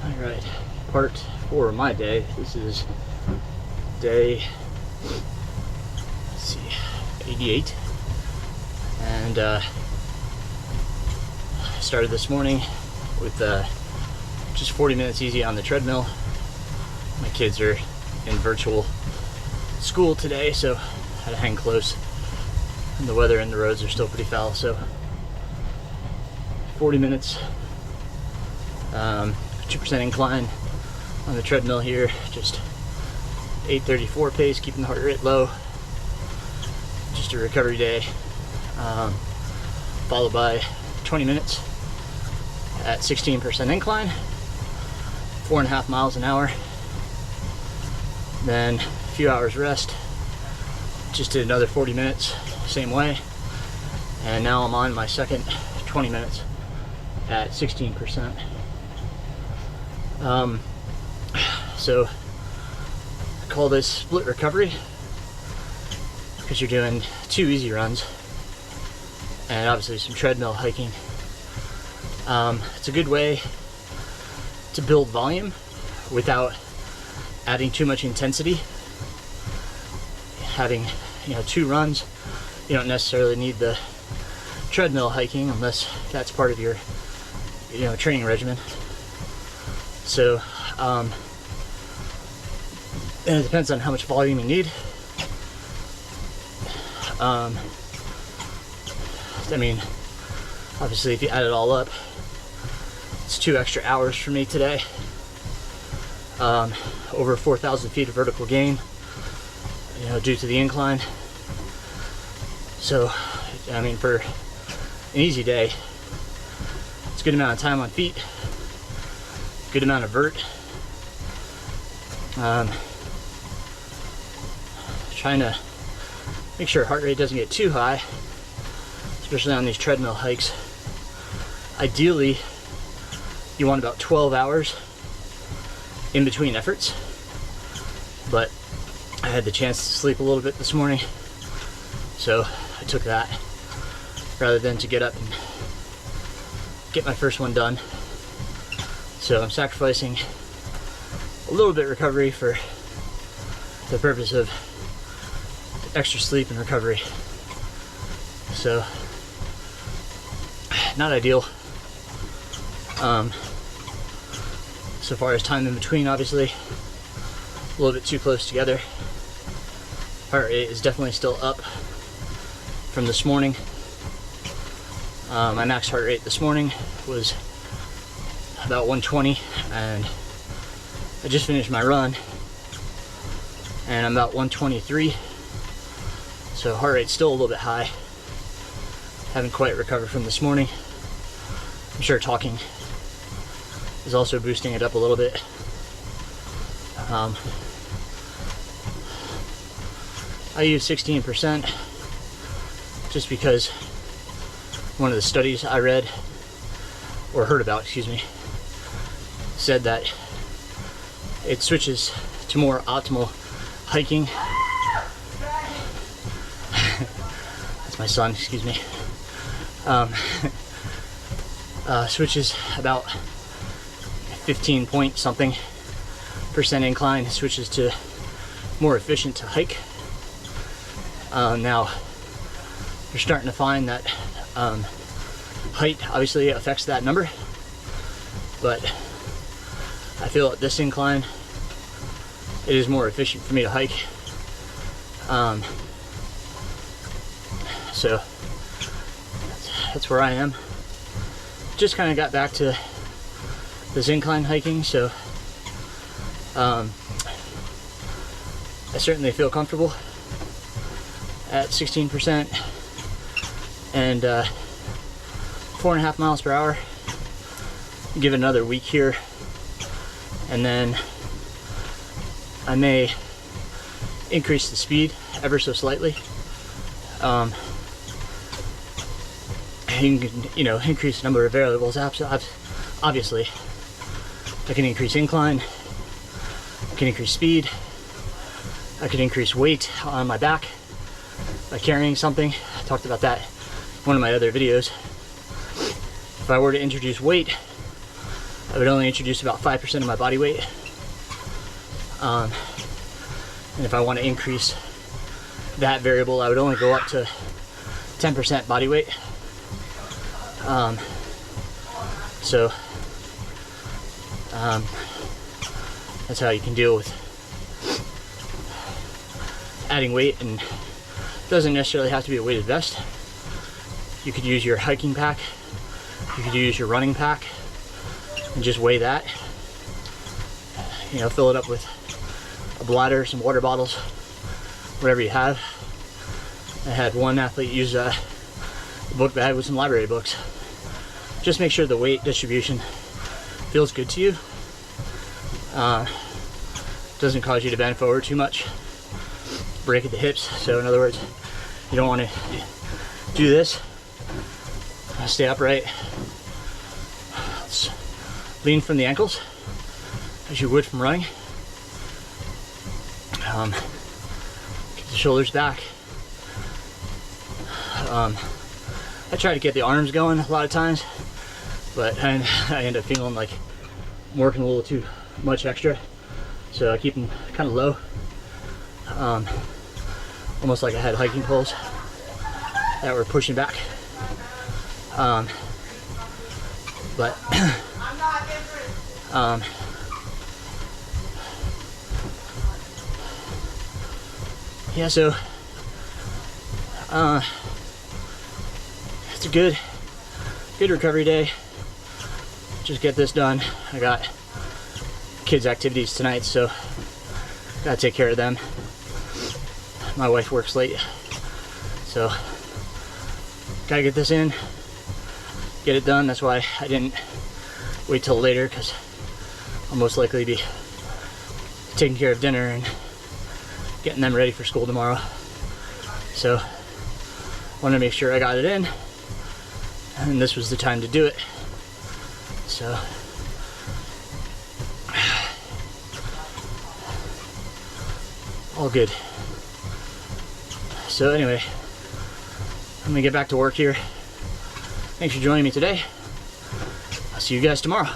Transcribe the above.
All right, part 4 of my day. This is day, let's see, 88, and I started this morning with just 40 minutes easy on the treadmill. My kids are in virtual school today, so I had to hang close, and the weather and the roads are still pretty foul, so 40 minutes, 2% incline on the treadmill here, just 8:34 pace, keeping the heart rate low. Just a recovery day, followed by 20 minutes at 16% incline, 4.5 miles an hour. Then a few hours rest, just did another 40 minutes, same way. And now I'm on my second 20 minutes at 16%. So I call this split recovery because you're doing 2 easy runs and obviously some treadmill hiking. It's a good way to build volume without adding too much intensity. Having 2 runs, you don't necessarily need the treadmill hiking unless that's part of your training regimen. So and it depends on how much volume you need. I mean, obviously if you add it all up, it's 2 extra hours for me today. Over 4,000 feet of vertical gain, due to the incline. So, I mean, for an easy day, it's a good amount of time on feet, good amount of vert. Trying to make sure heart rate doesn't get too high, especially on these treadmill hikes. Ideally, you want about 12 hours in between efforts, but I had the chance to sleep a little bit this morning, so I took that rather than to get up and get my first one done. So I'm sacrificing a little bit recovery for the purpose of extra sleep and recovery. So not ideal. So far as time in between, obviously a little bit too close together. Heart rate is definitely still up from this morning. My max heart rate this morning was about 120, and I just finished my run and I'm about 123. So heart rate's still a little bit high. Haven't quite recovered from this morning. I'm sure talking is also boosting it up a little bit. I use 16% just because one of the studies I read, or heard about, excuse me, said that it switches to more optimal hiking. That's my son, excuse me. Switches about 15 point something % incline, switches to more efficient to hike. Now you're starting to find that height obviously affects that number, but I feel at this incline it is more efficient for me to hike. So that's where I am. Just kind of got back to this incline hiking, so I certainly feel comfortable at 16% and 4.5 miles per hour. Give it another week here, and then I may increase the speed ever so slightly. You can, increase the number of variables. Obviously, I can increase incline, I can increase speed, I can increase weight on my back by carrying something. I talked about that in one of my other videos. If I were to introduce weight, I would only introduce about 5% of my body weight. And if I want to increase that variable, I would only go up to 10% body weight. That's how you can deal with adding weight, and it doesn't necessarily have to be a weighted vest. You could use your hiking pack, you could use your running pack, and just weigh that. You know, fill it up with a bladder, some water bottles, whatever you have. I had one athlete use a book bag with some library books. Just make sure the weight distribution feels good to you. Doesn't cause you to bend forward too much, break at the hips. So in other words, you don't want to do this. Stay upright. Let's lean from the ankles as you would from running. Keep the shoulders back. I try to get the arms going a lot of times, but I end up feeling like I'm working a little too much extra. So I keep them kind of low. Almost like I had hiking poles that were pushing back. Yeah, so it's a good recovery day. Just get this done. I got kids' activities tonight, so gotta take care of them. My wife works late, so gotta get this in, get it done. That's why I didn't wait till later, because I'll most likely be taking care of dinner and getting them ready for school tomorrow. So wanted to make sure I got it in, and this was the time to do it. So all good. So anyway, I'm gonna get back to work here. Thanks for joining me today. I'll see you guys tomorrow.